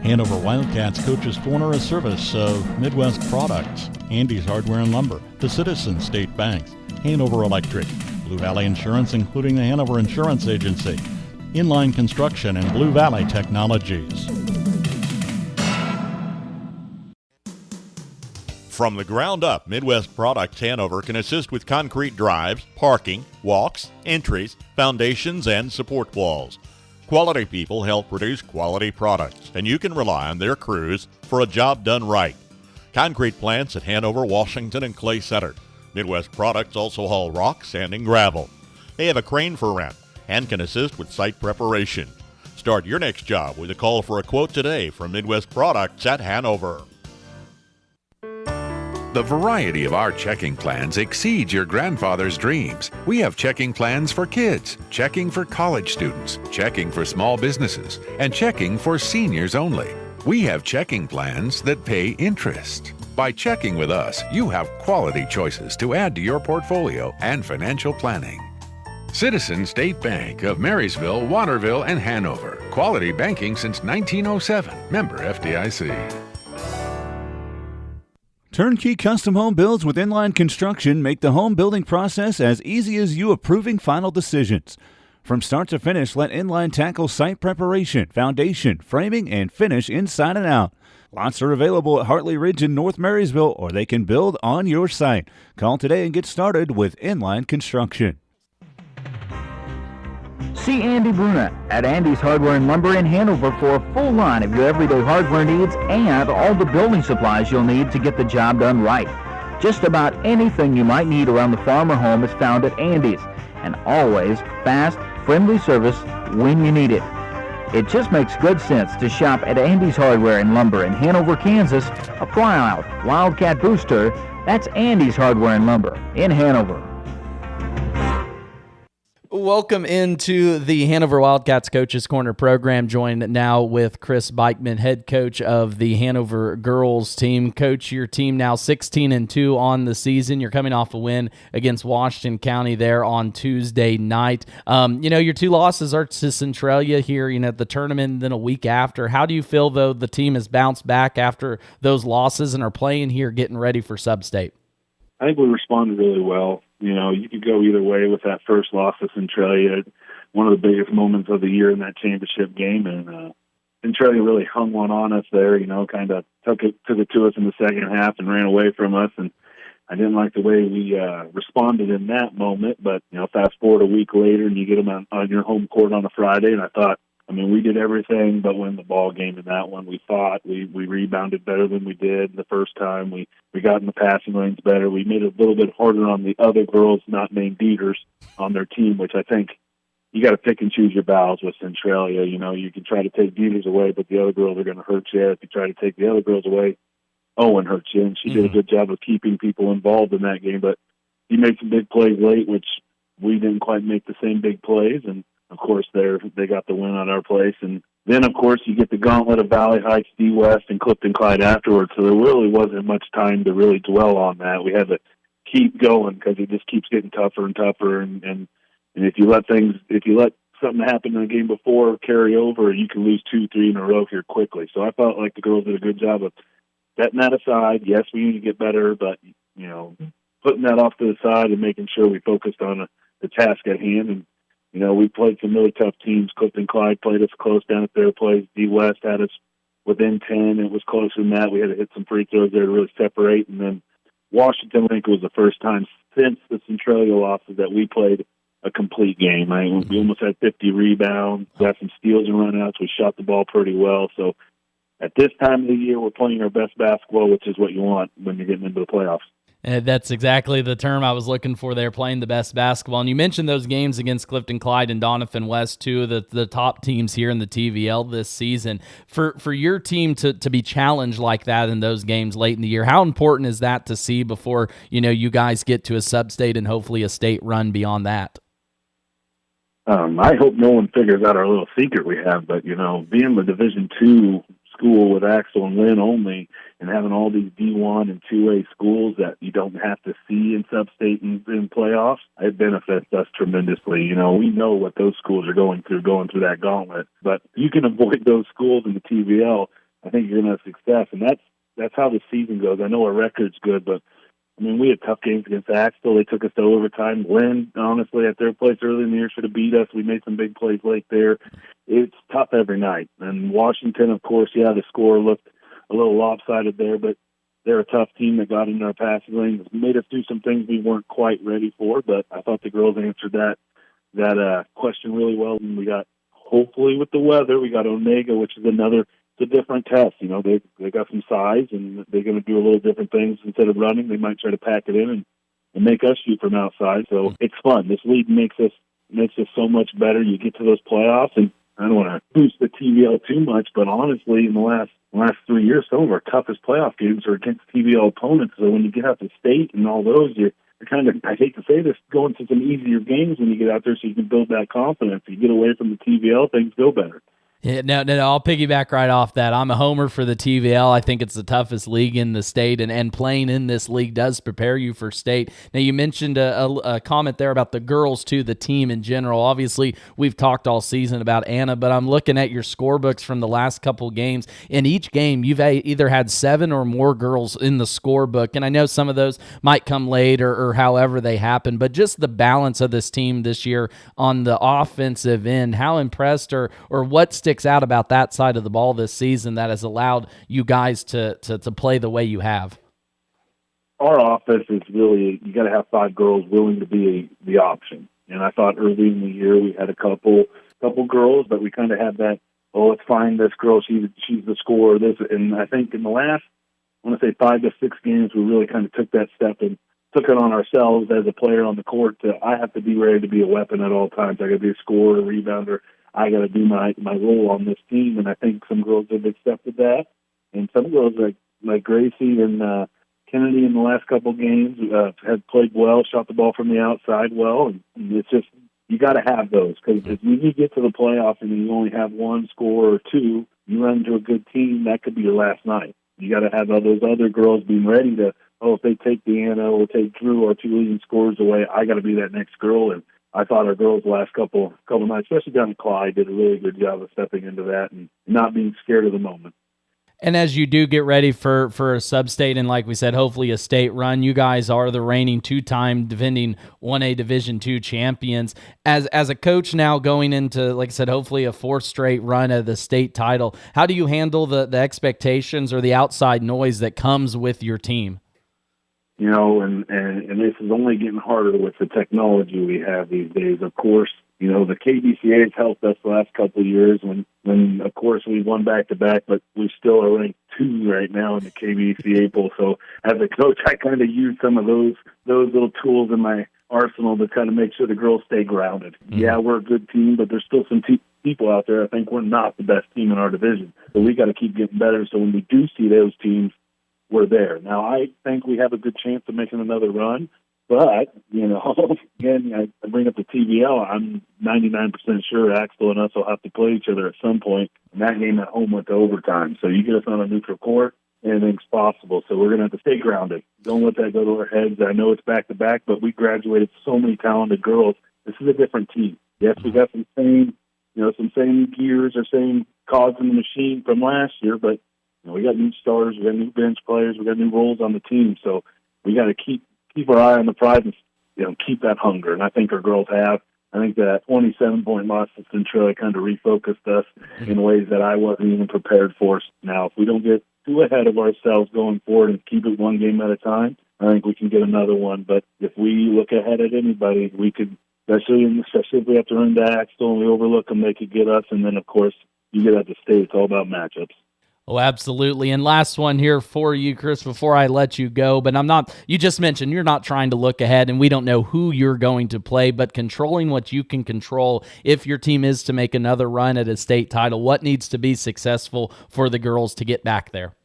Hanover Wildcats Coach's Corner, a service of Midwest Products, Andy's Hardware and Lumber, the Citizens State Bank, Hanover Electric, Blue Valley Insurance, including the Hanover Insurance Agency, Inline Construction, and Blue Valley Technologies. From the ground up, Midwest Products Hanover can assist with concrete drives, parking, walks, entries, foundations, and support walls. Quality people help produce quality products, and you can rely on their crews for a job done right. Concrete plants at Hanover, Washington, and Clay Center. Midwest Products also haul rock, sand, and gravel. They have a crane for rent and can assist with site preparation. Start your next job with a call for a quote today from Midwest Products at Hanover. The variety of our checking plans exceeds your grandfather's dreams. We have checking plans for kids, checking for college students, checking for small businesses, and checking for seniors only. We have checking plans that pay interest. By checking with us, you have quality choices to add to your portfolio and financial planning. Citizens State Bank of Marysville, Waterville, and Hanover. Quality banking since 1907. Member FDIC. Turnkey custom home builds with Inline Construction make the home building process as easy as you approving final decisions. From start to finish, let Inline tackle site preparation, foundation, framing, and finish inside and out. Lots are available at Hartley Ridge in North Marysville, or they can build on your site. Call today and get started with Inline Construction. See Andy Bruna at Andy's Hardware and Lumber in Hanover for a full line of your everyday hardware needs and all the building supplies you'll need to get the job done right. Just about anything you might need around the farm or home is found at Andy's, and always fast, friendly service when you need it. It just makes good sense to shop at Andy's Hardware and Lumber in Hanover, Kansas, a proud Wildcat booster. That's Andy's Hardware and Lumber in Hanover. Welcome into the Hanover Wildcats Coaches Corner program, joined now with Chris Beichman, head coach of the Hanover girls team. Coach, your team now 16-2 on the season. You're coming off a win against Washington County there on Tuesday night. Your two losses are to Centralia here, at the tournament, and then a week after. How do you feel, though, the team has bounced back after those losses and are playing here, getting ready for Sub-State? I think we responded really well. You could go either way with that first loss to Centralia, one of the biggest moments of the year in that championship game. And Centralia really hung one on us there, kind of took it to us in the second half and ran away from us. And I didn't like the way we responded in that moment. But, fast forward a week later and you get them on your home court on a Friday. And I thought, we did everything but win the ball game in that one. We thought we rebounded better than we did the first time. We got in the passing lanes better. We made it a little bit harder on the other girls not named Dieters on their team, which I think you got to pick and choose your battles with Centralia. You can try to take Dieters away, but the other girls are going to hurt you. If you try to take the other girls away, Owen hurts you. And she did a good job of keeping people involved in that game. But he made some big plays late, which we didn't quite make the same big plays. And of course, they got the win on our place. And then, of course, you get the gauntlet of Valley Heights, D West, and Clifton Clyde afterwards. So there really wasn't much time to really dwell on that. We had to keep going because it just keeps getting tougher and tougher. And if you let something happen in the game before carry over, you can lose 2-3 in a row here quickly. So I felt like the girls did a good job of setting that aside. Yes, we need to get better, but, putting that off to the side and making sure we focused on the task at hand. And we played some really tough teams. Clifton Clyde played us close down at their place. D West had us within 10. It was closer than that. We had to hit some free throws there to really separate. And then Washington, I think it was the first time since the Centralia losses that we played a complete game. We almost had 50 rebounds, got some steals and runouts. We shot the ball pretty well. So at this time of the year, we're playing our best basketball, which is what you want when you're getting into the playoffs. That's exactly the term I was looking for there, playing the best basketball. And you mentioned those games against Clifton Clyde and Doniphan West, two of the top teams here in the TVL this season. For your team to be challenged like that in those games late in the year, how important is that to see before you guys get to a sub-state and hopefully a state run beyond that? I hope no one figures out our little secret we have, but, being the Division II school with Axel and Lynn only and having all these D1 and 2A schools that you don't have to see in sub-state and in playoffs, it benefits us tremendously. We know what those schools are going through that gauntlet, but you can avoid those schools in the TVL. I think you're going to have success. And that's how the season goes. I know our record's good, but I mean, we had tough games against Axtell. They took us to overtime. Lynn, honestly, at their place early in the year should have beat us. We made some big plays late there. It's tough every night. And Washington, of course, the score looked a little lopsided there, but they're a tough team that got into our passing lanes, made us do some things we weren't quite ready for, but I thought the girls answered that question really well. And we got, hopefully with the weather, we got Onega, which is it's a different test. You know, they got some size, and they're going to do a little different things. Instead of running, they might try to pack it in and make us shoot from outside. So it's fun. This league makes us so much better. You get to those playoffs, and I don't want to boost the TVL too much, but honestly, in the last 3 years, some of our toughest playoff games are against TVL opponents. So when you get out to state and all those, you're kind of, I hate to say this, going to some easier games when you get out there so you can build that confidence. You get away from the TVL, things go better. Yeah, no, I'll piggyback right off that. I'm a homer for the TVL. I think it's the toughest league in the state, and playing in this league does prepare you for state. Now, you mentioned a comment there about the girls, too, the team in general. Obviously, we've talked all season about Anna, but I'm looking at your scorebooks from the last couple games. In each game, you've either had 7 or more girls in the scorebook, and I know some of those might come late or however they happen, but just the balance of this team this year on the offensive end, how impressed or what sticks out about that side of the ball this season that has allowed you guys to play the way you have? Our offense is really, you got to have 5 girls willing to be the option. And I thought early in the year we had a couple girls, but we kind of had that, let's find this girl, she's the scorer. And I think in the last, I want to say 5 to 6 games, we really kind of took that step and took it on ourselves as a player on the court I have to be ready to be a weapon at all times. I got to be a scorer, a rebounder. I got to do my role on this team, and I think some girls have accepted that. And some girls like Gracie and Kennedy in the last couple of games have played well, shot the ball from the outside well, and it's just, you got to have those, because when you get to the playoffs and you only have 1 score or 2, you run into a good team, that could be your last night. You got to have all those other girls being ready to, if they take Deanna or take Drew, our 2 leading scorers away, I got to be that next girl. And I thought our girls the last couple nights, especially down in Clyde, did a really good job of stepping into that and not being scared of the moment. And as you do get ready for a sub-state and, like we said, hopefully a state run, you guys are the reigning 2-time defending 1A Division II champions. As a coach now going into, like I said, hopefully a 4th straight run of the state title, how do you handle the expectations or the outside noise that comes with your team? You know, and this is only getting harder with the technology we have these days. Of course, you know, the KBCA has helped us the last couple of years when of course, we won back-to-back, but we still are ranked 2 right now in the KBCA poll. So as a coach, I kind of use some of those little tools in my arsenal to kind of make sure the girls stay grounded. Mm-hmm. Yeah, we're a good team, but there's still some people out there. I think we're not the best team in our division. So we got to keep getting better. So when we do see those teams, we're there. Now, I think we have a good chance of making another run, but, you know, again, I bring up the TVL. I'm 99% sure Axtell and us will have to play each other at some point, and that game at home went to overtime. So you get us on a neutral court, anything's possible. So we're going to have to stay grounded. Don't let that go to our heads. I know it's back-to-back, but we graduated so many talented girls. This is a different team. Yes, we got some same gears or same cogs in the machine from last year, but we got new starters, we got new bench players, we got new roles on the team. So we got to keep our eye on the prize and keep that hunger. And I think our girls have. I think that 27-point loss to Centralia kind of refocused us in ways that I wasn't even prepared for. Now, if we don't get too ahead of ourselves going forward and keep it one game at a time, I think we can get another one. But if we look ahead at anybody, we could, especially if we have to run to Axtell and we overlook them, they could get us. And then, of course, you get at the state, it's all about matchups. Oh, absolutely. And last one here for you, Chris, before I let you go. But you just mentioned you're not trying to look ahead, and we don't know who you're going to play, but controlling what you can control. If your team is to make another run at a state title, what needs to be successful for the girls to get back there?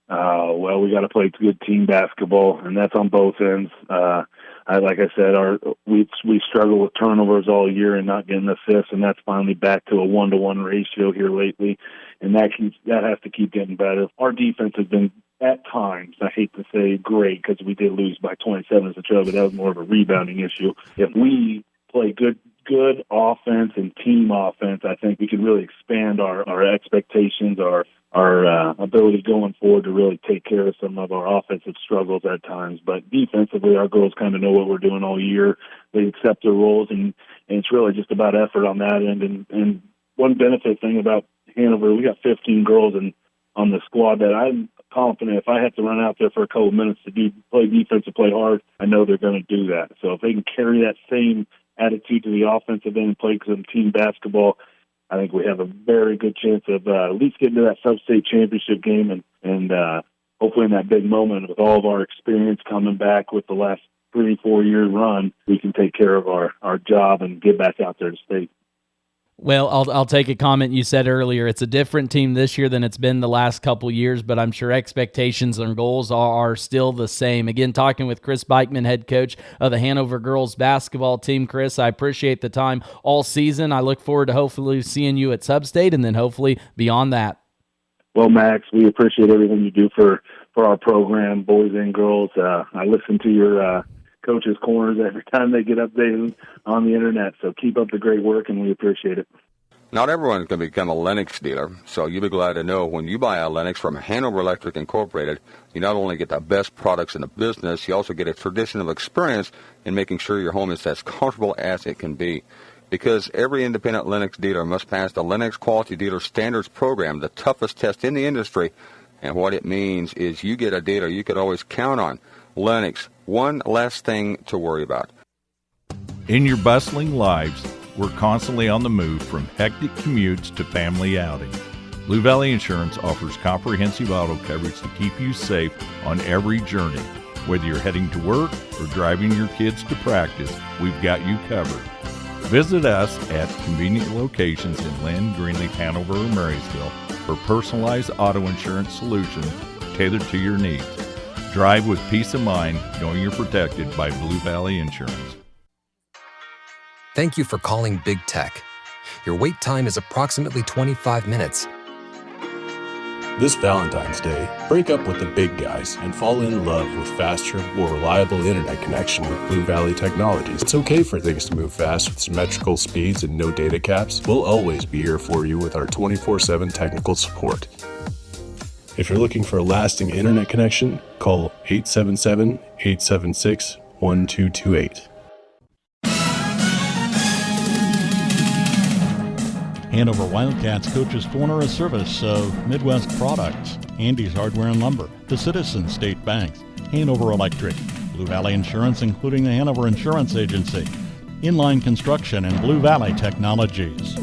Well, we got to play good team basketball, and that's on both ends. Like I said, we struggle with turnovers all year and not getting assists, and that's finally back to a 1-to-1 ratio here lately, and that has to keep getting better. Our defense has been, at times, I hate to say great because we did lose by 27 as a trail, but that was more of a rebounding issue. If we play good good offense and team offense, I think we can really expand our expectations, our ability going forward to really take care of some of our offensive struggles at times. But defensively, our girls kind of know what we're doing all year. They accept their roles, and it's really just about effort on that end. And one benefit thing about Hanover, we got 15 girls on the squad that I'm confident if I have to run out there for a couple of minutes to play defense and play hard, I know they're going to do that. So if they can carry that same attitude to the offensive end and play some team basketball, I think we have a very good chance of at least getting to that sub-state championship game and hopefully in that big moment with all of our experience coming back with the last 3-4 year run, we can take care of our job and get back out there to state. Well, I'll take a comment you said earlier. It's a different team this year than it's been the last couple years, but I'm sure expectations and goals are still the same. Again, talking with Chris Beichman, head coach of the Hanover girls basketball team. Chris, I appreciate the time all season. I look forward to hopefully seeing you at Sub-State and then hopefully beyond that. Well, Max, we appreciate everything you do for our program, boys and girls. I listen to your Coaches' Corners every time they get updated on the internet. So keep up the great work, and we appreciate it. Not everyone's going to become a Lennox dealer, so you'll be glad to know when you buy a Lennox from Hanover Electric Incorporated, you not only get the best products in the business, you also get a traditional experience in making sure your home is as comfortable as it can be. Because every independent Lennox dealer must pass the Lennox Quality Dealer Standards Program, the toughest test in the industry, and what it means is you get a dealer you could always count on. Lennox, one less thing to worry about. In your bustling lives, we're constantly on the move from hectic commutes to family outings. Blue Valley Insurance offers comprehensive auto coverage to keep you safe on every journey. Whether you're heading to work or driving your kids to practice, we've got you covered. Visit us at convenient locations in Lynn, Greenleaf, Hanover, or Marysville for personalized auto insurance solutions tailored to your needs. Drive with peace of mind, knowing you're protected by Blue Valley Insurance. Thank you for calling Big Tech. Your wait time is approximately 25 minutes. This Valentine's Day, break up with the big guys and fall in love with faster, more reliable internet connection with Blue Valley Technologies. It's okay for things to move fast with symmetrical speeds and no data caps. We'll always be here for you with our 24/7 technical support. If you're looking for a lasting internet connection, call 877-876-1228. Hanover Wildcats Coaches Corner, a service of Midwest Products, Andy's Hardware and Lumber, the Citizens State Banks, Hanover Electric, Blue Valley Insurance, including the Hanover Insurance Agency, Inline Construction, and Blue Valley Technologies.